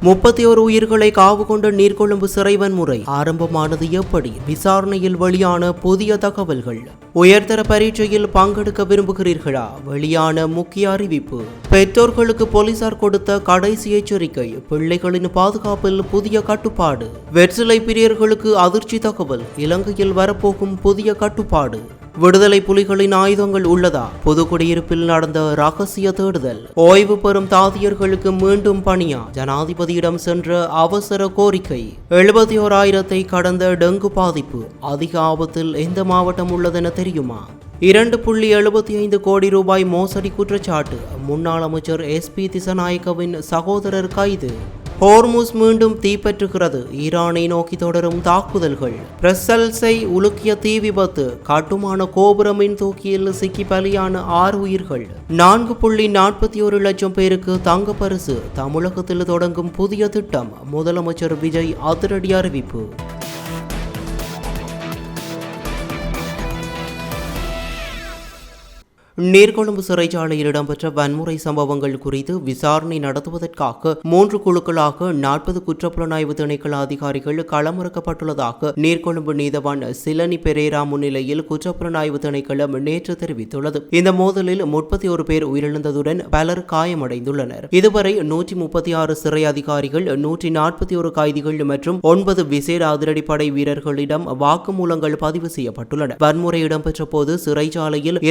31 உயிர்களை காவு கொண்ட நீர்கொழும்பு சிறை வன்முறை ஆரம்பமானது எப்படி? விசாரணையில் வெளியான புதிய தகவல்கள். உயர்தர பரீட்சையில் பங்கெடுக்க விரும்புகிறீர்களா? வெளியான முக்கிய அறிவிப்பு. பெற்றோர்களுக்கு போலீசார் கொடுத்த கடைசி எச்சரிக்கை. பிள்ளைகளின் பாதுகாப்பில் புதிய கட்டுப்பாடு. வெற்றிலை பிரியர்களுக்கு அதிர்ச்சி தகவல். இலங்கையில் வரப்போகும் புதிய கட்டுப்பாடு. விடுதலை புலிகளின் ஆயுதங்கள் உள்ளதா? புதுக்குடியிருப்பில் நடந்த ரகசிய தேடுதல். ஓய்வு பெறும் தாதியர்களுக்கு மீண்டும் பணியா? ஜனாதிபதியிடம் சென்ற அவசர கோரிக்கை. 71,000 கடந்த டெங்கு பாதிப்பு. அதிக ஆபத்தில் எந்த மாவட்டம் உள்ளதென தெரியுமா? 2.75 கோடி ரூபாய் மோசடி குற்றச்சாட்டு. முன்னாள் அமைச்சர் SP திசநாயக்கவின் சகோதரர் கைது. ஹோர்முஸ் மீண்டும் தீப்பற்றுகிறது. ஈரானை நோக்கி தொடரும் தாக்குதல்கள். பிரசல்ஸை உலுக்கிய தீ விபத்து. கட்டுமான கோபுர மின் தூக்கியில் சிக்கி பலியான 6 உயிர்கள். 4.41 லட்சம் பேருக்கு தங்க பரிசு. தமிழகத்தில் தொடங்கும் புதிய திட்டம். முதலமைச்சர் விஜய் அதிரடி அறிவிப்பு. நீர்கொழும்பு சிறைச்சாலையில் இடம்பெற்ற வன்முறை சம்பவங்கள் குறித்து விசாரணை நடத்துவதற்காக 3 குழுக்களாக 40 குற்றப்புலனாய்வு திணைக்கள அதிகாரிகள் களமிறக்கப்பட்டுள்ளதாக நீர்கொழும்பு நீதவான் சிலனி பெரேரா முன்னிலையில் குற்றப்புலனாய்வு திணைக்களம் நேற்று தெரிவித்துள்ளது. இந்த மோதலில் 31 பேர் உயிரிழந்ததுடன் பலர் காயமடைந்துள்ளனர். இதுவரை 136 சிறை அதிகாரிகள், 141 கைதிகள் மற்றும் 9 விசேட அதிரடிப்படை வீரர்களிடம் வாக்குமூலங்கள் பதிவு செய்யப்பட்டுள்ளன. வன்முறை இடம்பெற்ற போது சிறைச்சாலையில்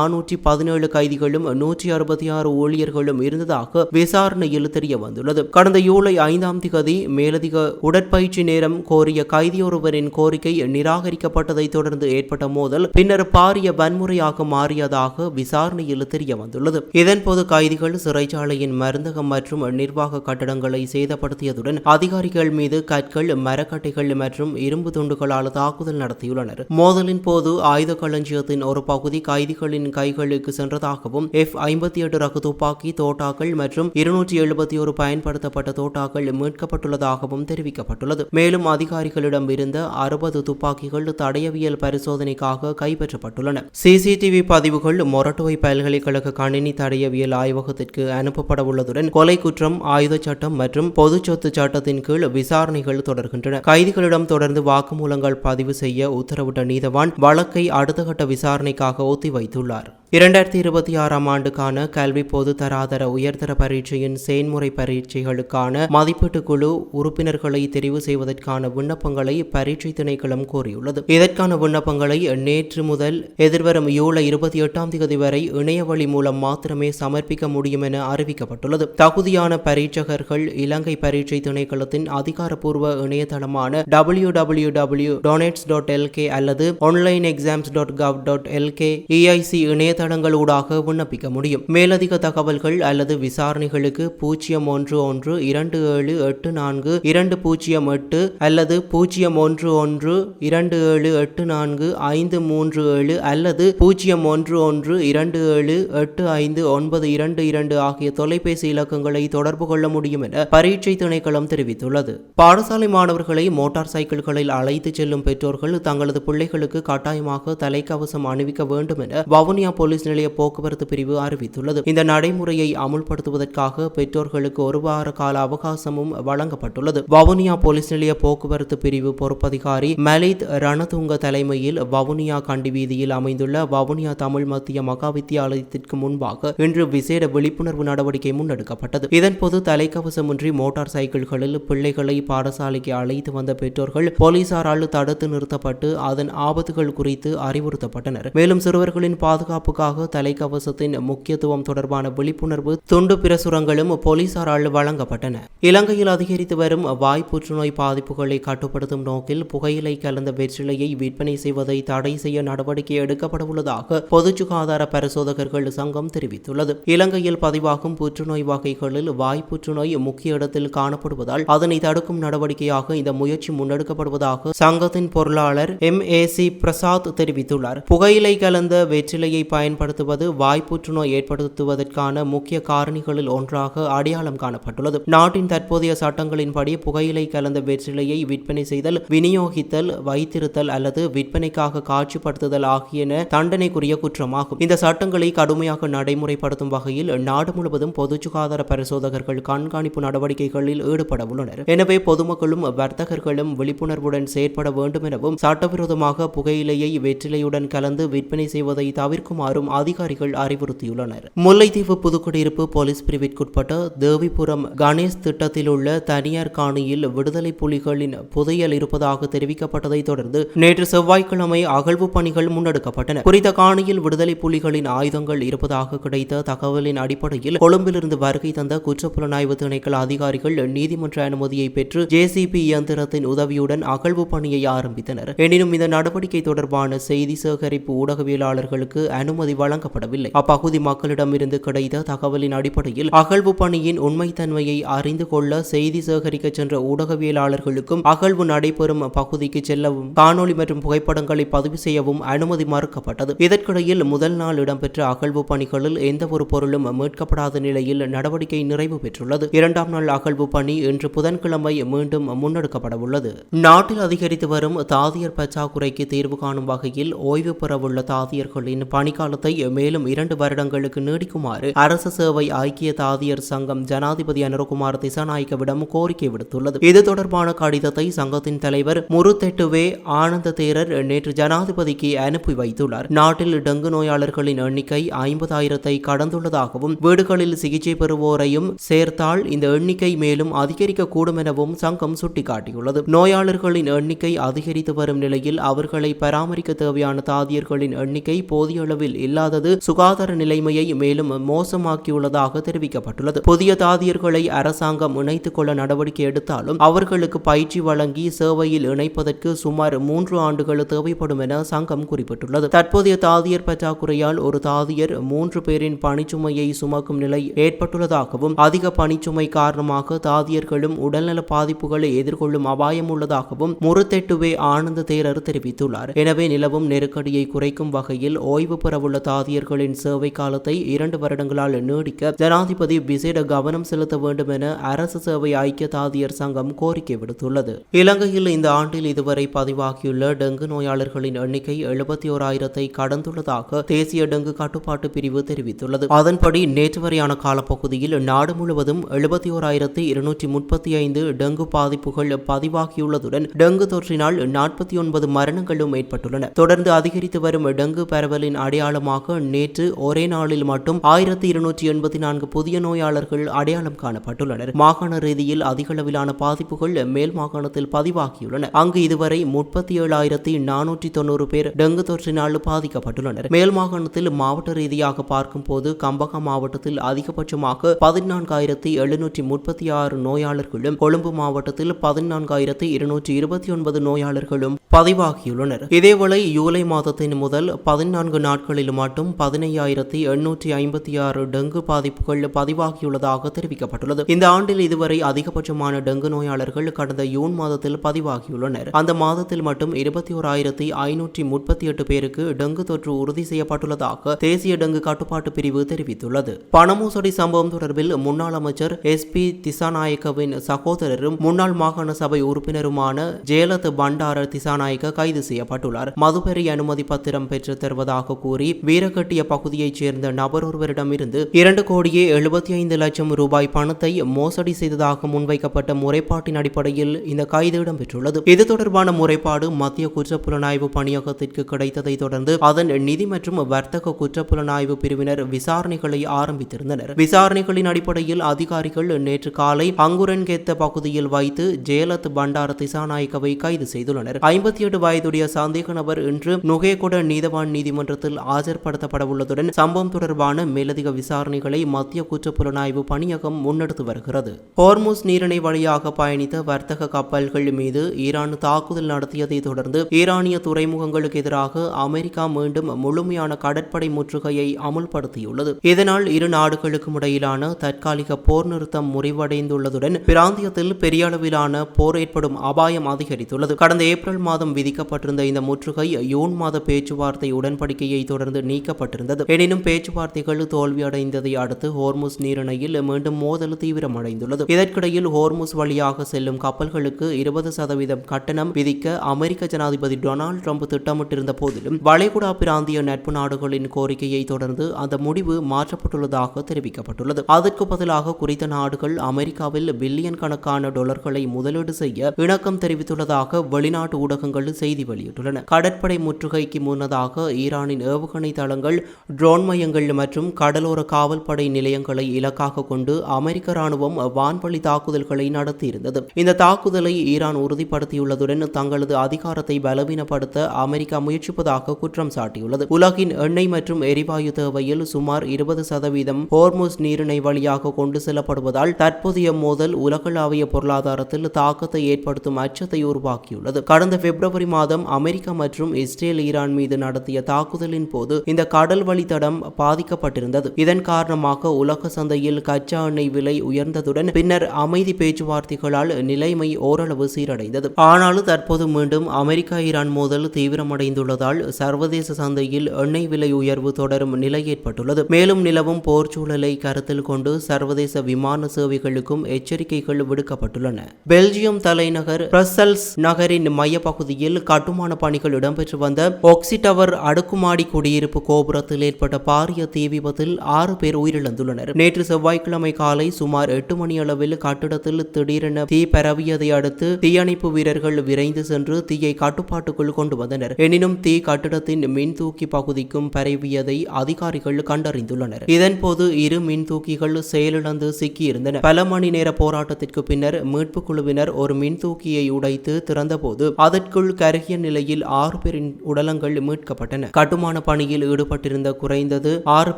2417 கைதிகளும் 166 ஊழியர்களும் இருந்ததாக விசாரணையில் தெரிய வந்துள்ளது. கடந்த ஜூலை 5ஆம் தேதி மேலதிக உடற்பயிற்சி நேரம் கோரிய கைதியொருவரின் கோரிக்கை நிராகரிக்கப்பட்டதை தொடர்ந்து ஏற்பட்ட மோதல் பின்னர் பாரிய வன்முறையாக மாறியதாக விசாரணையில் தெரிய வந்துள்ளது. இதன்போது கைதிகள் சிறைச்சாலையின் மருந்தகம் மற்றும் நிர்வாக கட்டடங்களை சேதப்படுத்தியதுடன் அதிகாரிகள் மீது கற்கள், மரக்கட்டைகள் மற்றும் இரும்பு துண்டுகளால் தாக்குதல் நடத்தியுள்ளனர். மோதலின் போது ஆயுத களஞ்சியத்தின் ஒரு பகுதி கைதிகளின் கைகளுக்கு சென்றதாகவும் F-58 ரக துப்பாக்கி, தோட்டாக்கள் மற்றும் 271 பயன்படுத்தப்பட்ட தோட்டாக்கள் மீட்கப்பட்டுள்ளதாகவும் தெரிவிக்கப்பட்டுள்ளது. மேலும் அதிகாரிகளிடம் இருந்த 60 துப்பாக்கிகள் தடயவியல் பரிசோதனைக்காக கைப்பற்றப்பட்டுள்ளன. CCTV பதிவுகள் மொரட்டுவை பல்கலைக்கழக கணினி தடயவியல் ஆய்வகத்திற்கு அனுப்பப்பட உள்ளதுடன் கொலை குற்றம், ஆயுத சட்டம் மற்றும் பொது சொத்து சட்டத்தின் கீழ் விசாரணைகள் தொடர்கின்றன. கைதிகளிடம் தொடர்ந்து வாக்குமூலங்கள் பதிவு செய்ய உத்தரவிட்ட நீதவான் வழக்கை அடுத்த கட்ட விசாரணைக்காக ஒத்திவைத்துள்ளார். 2026ஆம் ஆண்டுக்கான கல்வி பொது தராதர உயர்தர பரீட்சையின் செயன்முறை பரீட்சைகளுக்கான மதிப்பீட்டு குழு உறுப்பினர்களை தெரிவு செய்வதற்கான விண்ணப்பங்களை பரீட்சை திணைக்களம் கோரியுள்ளது. இதற்கான விண்ணப்பங்களை நேற்று முதல் எதிர்வரும் ஜூலை 28ஆம் தேதி வரை இணையவழி மூலம் மாத்திரமே சமர்ப்பிக்க முடியும் என அறிவிக்கப்பட்டுள்ளது. தகுதியான பரீட்சகர்கள் இலங்கை பரீட்சை திணைக்களத்தின் அதிகாரப்பூர்வ இணையதளமான www.donets.lk அல்லது onlineexams.gov.lk EIC இணையதளங்கள் ஊடாக விண்ணப்பிக்க முடியும். மேலதிக தகவல்கள் அல்லது விசாரணைகளுக்கு 0112784208 அல்லது 0112784537 அல்லது 0112785922 ஆகிய தொலைபேசி இலக்கங்களை தொடர்பு கொள்ள முடியும் என பரீட்சை திணைக்களம் தெரிவித்துள்ளது. பாடசாலை மாணவர்களை மோட்டார் சைக்கிள்களில் அழைத்துச் செல்லும் பெற்றோர்கள் தங்களது பிள்ளைகளுக்கு கட்டாயமாக தலைக்கவசம் அணிவிக்க வேண்டும் என வவுனியா போலீஸ் நிலைய போக்குவரத்து பிரிவு அறிவித்துள்ளது. இந்த நடைமுறையை அமுல்படுத்துவதற்காக பெற்றோர்களுக்கு 1 வார கால அவகாசமும் வழங்கப்பட்டுள்ளது. வவுனியா போலீஸ் நிலைய போக்குவரத்து பிரிவு பொறுப்பதிகாரி மலித் ரணதுங்க தலைமையில் வவுனியா கண்டி வீதியில் அமைந்துள்ள வவுனியா தமிழ் மத்திய மகாவித்தியாலயத்திற்கு முன்பாக இன்று விசேட விழிப்புணர்வு நடவடிக்கை முன்னெடுக்கப்பட்டது. இதன்போது தலைக்கவசமின்றி மோட்டார் சைக்கிள்களில் பிள்ளைகளை பாடசாலைக்கு அழைத்து வந்த பெற்றோர்கள் போலீசாரால் தடுத்து நிறுத்தப்பட்டு அதன் ஆபத்துகள் குறித்து அறிவுறுத்தப்பட்டனர். மேலும் சிறுவர்களின் பாதுகாப்புக்காக தலைக்கவசத்தின் முக்கியத்துவம் தொடர்பான விழிப்புணர்வு துண்டு பிரசுரங்களும் போலீசாரால் வழங்கப்பட்டன. இலங்கையில் அதிகரித்து வரும் வாய் புற்றுநோய் பாதிப்புகளை கட்டுப்படுத்தும் நோக்கில் புகையிலை கலந்த வெற்றிலையை விற்பனை செய்வதை தடை செய்ய நடவடிக்கை எடுக்கப்பட உள்ளதாக பொது சுகாதார பரிசோதகர்கள் சங்கம் தெரிவித்துள்ளது. இலங்கையில் பதிவாகும் புற்றுநோய் வகைகளில் வாய் புற்றுநோய் முக்கிய இடத்தில் காணப்படுவதால் அதனை தடுக்கும் நடவடிக்கையாக இந்த முயற்சி முன்னெடுக்கப்படுவதாக சங்கத்தின் பொருளாளர் MAC பிரசாத் தெரிவித்துள்ளார். புகையிலை கலந்த வெற்றிலையை பயன்படுத்தி பயன்படுத்துவது வாய் புற்றுநோய் ஏற்படுத்துவதற்கான முக்கிய காரணிகளில் ஒன்றாக அடையாளம் காணப்பட்டுள்ளது. நாட்டின் தற்போதைய சட்டங்களின்படி புகையிலை கலந்த வெற்றிலையை விற்பனை செய்தல், விநியோகித்தல், வைத்திருத்தல் அல்லது விற்பனைக்காக காட்சிப்படுத்துதல் ஆகியன தண்டனைக்குரிய குற்றமாகும். இந்த சட்டங்களை கடுமையாக நடைமுறைப்படுத்தும் வகையில் நாடு முழுவதும் பொது சுகாதார பரிசோதகர்கள் கண்காணிப்பு நடவடிக்கைகளில் ஈடுபட உள்ளனர். எனவே பொதுமக்களும் வர்த்தகர்களும் விழிப்புணர்வுடன் செயற்பட வேண்டும் எனவும், சட்டவிரோதமாக புகையிலையை வெற்றிலையுடன் கலந்து விற்பனை செய்வதை தவிர்க்குமாறும் அதிகாரிகள் அறிவுறுத்தியுள்ளனர். முல்லைத்தீவு புதுக்குடியிருப்பு போலீஸ் பிரிவிற்குட்பட்ட தேவிபுரம் கணேஷ் திட்டத்தில் உள்ள தனியார் காணியில் விடுதலை புலிகளின் புதையல் இருப்பதாக தெரிவிக்கப்பட்டதை தொடர்ந்து நேற்று செவ்வாய்க்கிழமை அகழ்வு பணிகள் முன்னெடுக்கப்பட்டன. குறித்த காணியில் விடுதலை புலிகளின் ஆயுதங்கள் இருப்பதாக கிடைத்த தகவலின் அடிப்படையில் கொழும்பிலிருந்து வருகை தந்த குற்றப்புலனாய்வு திணைக்கள அதிகாரிகள் நீதிமன்ற அனுமதியை பெற்று ஜேசிபி இயந்திரத்தின் உதவியுடன் அகழ்வு பணியை ஆரம்பித்தனர். எனினும் இந்த நடவடிக்கை தொடர்பான செய்தி சேகரிப்பு ஊடகவியலாளர்களுக்கு அனுமதி வழங்கப்படவில்லை. அப்பகுதி மக்களிடமிருந்து கிடைத்த தகவலின் அடிப்படையில் அகழ்வு பணியின் உண்மைத்தன்மையை அறிந்து கொள்ள செய்தி சேகரிக்க சென்ற ஊடகவியலாளர்களுக்கும் அகழ்வு நடைபெறும் பகுதிக்கு செல்லவும் காணொலி மற்றும் புகைப்படங்களை பதிவு செய்யவும் அனுமதி மறுக்கப்பட்டது. இதற்கிடையில் முதல் நாள் இடம்பெற்ற அகழ்வு பணிகளில் எந்த ஒரு பொருளும் மீட்கப்படாத நிலையில் நடவடிக்கை நிறைவு பெற்றுள்ளது. இரண்டாம் நாள் அகழ்வு பணி இன்று புதன்கிழமை மீண்டும் முன்னெடுக்கப்பட உள்ளது. நாட்டில் அதிகரித்து வரும் தாதியர் பற்றாக்குறைக்கு தீர்வு காணும் வகையில் ஓய்வு பெறவுள்ள தாதியர்களின் பணிக்காலத்தை மேலும் 2 வருடங்களுக்கு நீடிக்குமாறு அரசு சேவை ஐக்கிய தாதியர் சங்கம் ஜனாதிபதி அனுரகுமார் திசாநாயக்கவிடம் கோரிக்கை விடுத்துள்ளது. இது தொடர்பான கடிதத்தை சங்கத்தின் தலைவர் முருத்தெட்டுவே ஆனந்த தேரர் நேற்று ஜனாதிபதிக்கு அனுப்பி வைத்துள்ளார். நாட்டில் டெங்கு நோயாளர்களின் எண்ணிக்கை 50,000 கடந்துள்ளதாகவும், வீடுகளில் சிகிச்சை பெறுவோரையும் சேர்த்தால் இந்த எண்ணிக்கை மேலும் அதிகரிக்கக்கூடும் எனவும் சங்கம் சுட்டிக்காட்டியுள்ளது. நோயாளர்களின் எண்ணிக்கை அதிகரித்து வரும் நிலையில் அவர்களை பராமரிக்க தேவையான தாதியர்களின் எண்ணிக்கை போதிய அளவில் இல்லாதது சுகாதார நிலைமையை மேலும் மோசமாக்கியுள்ளதாக தெரிவிக்கப்பட்டுள்ளது. புதிய தாதியர்களை அரசாங்கம் இணைத்துக் கொள்ள நடவடிக்கை எடுத்தாலும் அவர்களுக்கு பயிற்சி வழங்கி சேவையில் இணைப்பதற்கு சுமார் 3 ஆண்டுகள் தேவைப்படும் என சங்கம் குறிப்பிட்டுள்ளது. தற்போதைய தாதியர் பற்றாக்குறையால் ஒரு தாதியர் 3 பேரின் பணிச்சுமையை சுமக்கும் நிலை ஏற்பட்டுள்ளதாகவும், அதிக பணிச்சுமை காரணமாக தாதியர்களும் உடல்நல பாதிப்புகளை எதிர்கொள்ளும் அபாயம் உள்ளதாகவும் முருத்தெட்டுவே ஆனந்த தேரர் தெரிவித்துள்ளார். எனவே நிலவும் நெருக்கடியை குறைக்கும் வகையில் ஓய்வு பெறவுள்ள தாதியர்களின் சேவை காலத்தை 2 வருடங்களால் நீடிக்க ஜனாதிபதி விசேட கவனம் செலுத்த வேண்டும் என அரசு சேவை ஐக்கிய தாதியர் சங்கம் கோரிக்கை விடுத்துள்ளது. இலங்கையில் இந்த ஆண்டில் இதுவரை பதிவாகியுள்ள டெங்கு நோயாளர்களின் எண்ணிக்கை 71,000 கடந்துள்ளதாக தேசிய டெங்கு கட்டுப்பாட்டு பிரிவு தெரிவித்துள்ளது. அதன்படி நேற்று வரையான காலப்பகுதியில் நாடு முழுவதும் 71,235 டெங்கு பாதிப்புகள் பதிவாகியுள்ளதுடன் டெங்கு தொற்றினால் 49 மரணங்களும் ஏற்பட்டுள்ளன. தொடர்ந்து அதிகரித்து வரும் டெங்கு பரவலின் அடையாளமாக நேற்று ஒரே நாளில் மட்டும் 1,284 புதிய நோயாளர்கள் அடையாளம் காணப்பட்டுள்ளனர். மாகாண ரீதியில் அதிகளவிலான பாதிப்புகள் மேல் மாகாணத்தில் பதிவாகியுள்ளன. அங்கு இதுவரை 37,490 பேர் டெங்கு தொற்றினால் பாதிக்கப்பட்டுள்ளனர். மேல் மாகாணத்தில் மாவட்ட ரீதியாக பார்க்கும் போது கம்பகா மாவட்டத்தில் அதிகபட்சமாக 14,736 நோயாளர்களும், கொழும்பு மாவட்டத்தில் 14,229 நோயாளர்களும் பதிவாகியுள்ளனர். இதேவேளை ஜூலை மாதத்தின் முதல் 14 நாட்களில் மட்டும் 15,856 டெங்கு பாதிப்புகள் பதிவாகியுள்ளதாக தெரிவிக்கப்பட்டுள்ளது. இந்த ஆண்டில் இதுவரை அதிகபட்சமான டெங்கு நோயாளர்கள் கடந்த ஜூன் மாதத்தில் பதிவாகியுள்ளனர். அந்த மாதத்தில் மட்டும் 21,538 பேருக்கு டெங்கு தொற்று உறுதி செய்யப்பட்டுள்ளதாக தேசிய டெங்கு கட்டுப்பாட்டு பிரிவு தெரிவித்துள்ளது. பணமோசடி சம்பவம் தொடர்பில் முன்னாள் அமைச்சர் SP திசாநாயக்கவின் சகோதரரும் முன்னாள் மாகாண சபை உறுப்பினருமான ஜெயலத் பண்டார திசாநாயக்க கைது செய்யப்பட்டுள்ளார். மதுபெரி அனுமதி பத்திரம் பெற்று தருவதாக கூறி வீரகட்டிய பகுதியைச் சேர்ந்த நபர் ஒருவரிடமிருந்து 2,75,00,000 ரூபாய் பணத்தை மோசடி செய்ததாக முன்வைக்கப்பட்ட முறைப்பாட்டின் அடிப்படையில் இந்த கைது இடம்பெற்றுள்ளது. இது தொடர்பான முறைப்பாடு மத்திய குற்றப்புலனாய்வு பணியகத்திற்கு கிடைத்ததை தொடர்ந்து அதன் நிதி மற்றும் வர்த்தக குற்றப்புலனாய்வு பிரிவினர் விசாரணைகளை ஆரம்பித்திருந்தனர். விசாரணைகளின் அடிப்படையில் அதிகாரிகள் நேற்று காலை அங்குரன்கெத்த பகுதியில் வைத்து ஜெயலத் பண்டார திசாநாயக்கவை கைது செய்துள்ளனர். 58 வயதுடைய சந்தேக நபர் இன்று நுகேகொட நீதவான் நீதிமன்றத்தில் ஆஜர்படுத்தப்பட உள்ளதுடன் சம்பவம் தொடர்பான மேலதிக விசாரணைகளை மத்திய குற்றப்புலனாய்வு பணியகம் முன்னெடுத்து வருகிறது. ஹோர்முஸ் நீரிணை வழியாக பயணித்த வர்த்தக கப்பல்கள் மீது ஈரான் தாக்குதல் நடத்தியதை தொடர்ந்து ஈரானிய துறைமுகங்களுக்கு எதிராக அமெரிக்கா மீண்டும் முழுமையான கடற்படை முற்றுகையை அமுல்படுத்தியுள்ளது. இதனால் இரு நாடுகளுக்கும் இடையிலான தற்காலிக போர் நிறுத்தம் முறிவடைந்துள்ளதுடன் பிராந்தியத்தில் பெரிய அளவிலான போர் ஏற்படும் அபாயம் அதிகரித்துள்ளது. கடந்த ஏப்ரல் மாதம் மாதம் விதிக்கப்பட்டிருந்த இந்த முற்றுகை ஜூன் மாத பேச்சுவார்த்தை உடன்படிக்கையை தொடர்ந்து நீக்கப்பட்டிருந்தது. எனினும் பேச்சுவார்த்தைகள் தோல்வியடைந்ததை அடுத்து ஹோர்முஸ் நீரிணையில் மீண்டும் மோதல் தீவிரமடைந்துள்ளது. இதற்கிடையில் ஹோர்முஸ் வழியாக செல்லும் கப்பல்களுக்கு 20% கட்டணம் விதிக்க அமெரிக்க ஜனாதிபதி டொனால்டு ட்ரம்ப் திட்டமிட்டிருந்த போதிலும் வளைகுடா பிராந்திய நட்பு நாடுகளின் கோரிக்கையை தொடர்ந்து அந்த முடிவு மாற்றப்பட்டுள்ளதாக தெரிவிக்கப்பட்டுள்ளது. அதற்கு பதிலாக குறித்த நாடுகள் அமெரிக்காவில் பில்லியன் கணக்கான டாலர்களை முதலீடு செய்ய இணக்கம் தெரிவித்துள்ளதாக வெளிநாட்டு ஊடகங்கள் செய்தி வெளியிட்டுள்ளன. கடற்படை முற்றுகைக்கு முன்னதாக ஈரானின் ஏவுகணை தளங்கள், ட்ரோன் மையங்கள் மற்றும் கடலோர காவல்படை நிலையங்களை இலக்காக கொண்டு அமெரிக்க ராணுவம் வான்வழி தாக்குதல்களை நடத்தியிருந்தது. இந்த தாக்குதலை ஈரான் உறுதிப்படுத்தியுள்ளதுடன் தங்களது அதிகாரத்தை பலவீனப்படுத்த அமெரிக்கா முயற்சிப்பதாக குற்றம் சாட்டியுள்ளது. உலகின் எண்ணெய் மற்றும் எரிவாயு தேவையில் சுமார் 20% ஹோர்முஸ் நீரிணை வழியாக கொண்டு செல்லப்படுவதால் தற்போதைய மோதல் உலகளாவிய பொருளாதாரத்தில் தாக்கத்தை ஏற்படுத்தும் அச்சத்தை உருவாக்கியுள்ளது. கடந்த பிப்ரவரி மாதம் அமெரிக்கா மற்றும் இஸ்ரேல் ஈரான் மீது நடத்திய தாக்குதலின் போது இந்த கடல் வழித்தடம் பாதிக்கப்பட்டிருந்தது. இதன் காரணமாக உலக சந்தையில் கச்சா எண்ணெய் விலை உயர்ந்ததுடன் பின்னர் அமைதி பேச்சுவார்த்தைகளால் நிலைமை ஓரளவு சீரடைந்தது. ஆனாலும் தற்போது மீண்டும் அமெரிக்கா ஈரான் மோதல் தீவிரமடைந்துள்ளதால் சர்வதேச சந்தையில் எண்ணெய் விலை உயர்வு தொடரும் நிலை ஏற்பட்டுள்ளது. மேலும் நிலவும் போர் சூழலை கருத்தில் கொண்டு சர்வதேச விமான சேவைகளுக்கும் எச்சரிக்கைகள் விடுக்கப்பட்டுள்ளன. பெல்ஜியம் தலைநகர் பிரசல்ஸ் நகரின் மையப்பகுதியில் கட்டுமான பணிகள் இடம்பெற்று வந்த ஒக்சி டவர் அடுக்குமாடி குடியிருப்பு கோபுரத்தில் ஏற்பட்ட பாரிய தீ விபத்தில் 6 பேர் உயிரிழந்துள்ளனர். நேற்று செவ்வாய்க்கிழமை காலை சுமார் 8 மணி அளவில் கட்டிடத்தில் திடீரென தீ பரவியதை அடுத்து தீயணைப்பு வீரர்கள் விரைந்து சென்று தீயை கட்டுப்பாட்டுக்குள் கொண்டு வந்தனர். எனினும் தீ கட்டிடத்தின் மின்தூக்கி பகுதிக்கும் பரவியதை அதிகாரிகள் கண்டறிந்துள்ளனர். இதன்போது 2 மின்தூக்கிகள் செயலிழந்து சிக்கியிருந்தன. பல மணி நேர போராட்டத்திற்கு பின்னர் மீட்பு குழுவினர் ஒரு மின்தூக்கியை உடைத்து திறந்தபோது அதற்குள் கருகிய நிலையில் 6 பேரின் உடலங்கள் மீட்கப்பட்டன. கட்டுமான பணியில் ஈடுபட்டிருந்த குறைந்தது 6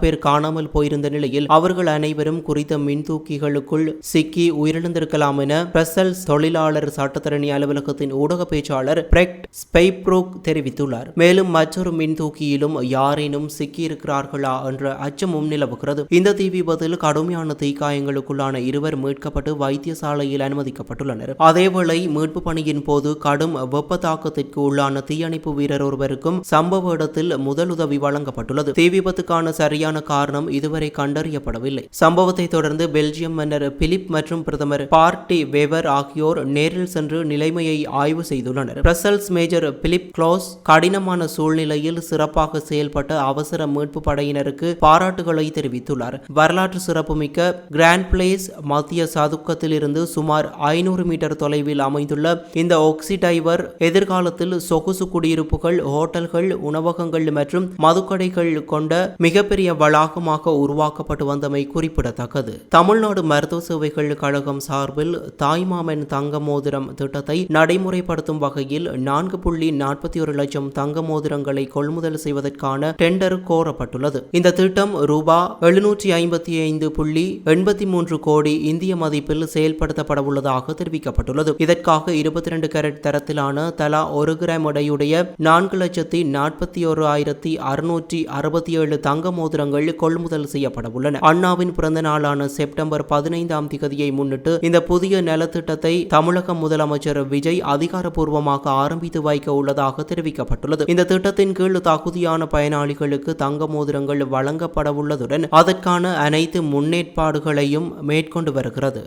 பேர் காணாமல் போயிருந்த நிலையில் அவர்கள் அனைவரும் குறித்த மின்தூக்கிகளுக்குள் சிக்கி உயிரிழந்திருக்கலாம் என பிரசல்ஸ் தொழிலாளர் சட்டத்தரணி அலுவலகத்தின் ஊடக பேச்சாளர் பிரெக்ட் ஸ்பைப்ரூக் தெரிவித்துள்ளார். மேலும் மற்றொரு மின்தூக்கியிலும் யாரேனும் சிக்கியிருக்கிறார்களா என்ற அச்சமும் நிலவுகிறது. இந்த தீ விபத்தில் கடுமையான தீக்காயங்களுக்குள்ளான 2 மீட்கப்பட்டு வைத்தியசாலையில் அனுமதிக்கப்பட்டுள்ளனர். அதேவேளை மீட்பு பணியின் போது கடும் வெப்ப தாக்கத்திற்கு உள்ளான தீயணைப்பு வீரர் ஒருவருக்கும் சம்பவ இடத்தில் முதலுதவி வழங்கப்பட்டுள்ளது. தீ விபத்துக்கான சரியான காரணம் இதுவரை கண்டறியப்படவில்லை. சம்பவத்தை தொடர்ந்து பெல்ஜியம் மன்னர் பிலிப் மற்றும் பிரதமர் பார்ட்டி வெவர் ஆகியோர் நேரில் சென்று நிலைமையை ஆய்வு செய்துள்ளனர். பிரசல்ஸ் மேஜர் பிலிப் க்ளோஸ் கடினமான சூழ்நிலையில் சிறப்பாக செயல்பட்ட அவசர மீட்பு படையினருக்கு பாராட்டுகளை தெரிவித்துள்ளார். வரலாற்று சிறப்புமிக்க கிராண்ட் பிளேஸ் மத்திய சதுக்கத்தில் இருந்து சுமார் 500 மீட்டர் தொலைவில் அமைந்துள்ள இந்த ஒக்சி டைவர் எதிர்காலத்தில் சொகுசு குடியிருப்புகள், ஹோட்டல்கள், உணவகங்கள் மற்றும் மதுக்கடைகள் கொண்ட மிகப்பெரிய வளாகமாக உருவாக்கப்பட்டு வந்தமை குறிப்பிடத்தக்கது. தமிழ்நாடு மருத்துவ சேவைகள் கழகம் சார்பில் தாய்மாமன் தங்க மோதிரம் திட்டத்தை நடைமுறைப்படுத்தும் வகையில் 4.41 லட்சம் தங்க மோதிரங்களை கொள்முதல் செய்வதற்கான டெண்டர் கோரப்பட்டுள்ளது. இந்த திட்டம் ரூபாய் 755.83 கோடி இந்திய மதிப்பில் செயல்படுத்தப்பட உள்ளதாக தெரிவிக்கப்பட்டுள்ளது. இதற்காக 22 கேரட் தரத்திலான தலா 1 கிராம் எடையுடைய 4,41,667 தங்க மோதிரங்கள் கொள்முதல் செய்யப்பட உள்ளன. அண்ணாவின் பிறந்த நாளான செப்டம்பர் 15ஆம் தேதியை முன்னிட்டு இந்த புதிய நலத்திட்டத்தை தமிழக முதலமைச்சர் விஜய் அதிகாரப்பூர்வமாக ஆரம்பித்து வைக்க உள்ளதாக தெரிவிக்கப்பட்டுள்ளது. இந்த திட்டத்தின் கீழ் தகுதியான பயனாளிகளுக்கு தங்க மோதிரங்கள் வழங்கப்பட உள்ளதுடன் அதற்கான அனைத்து முன்னேற்பாடுகளையும் மேற்கொண்டு வருகிறது.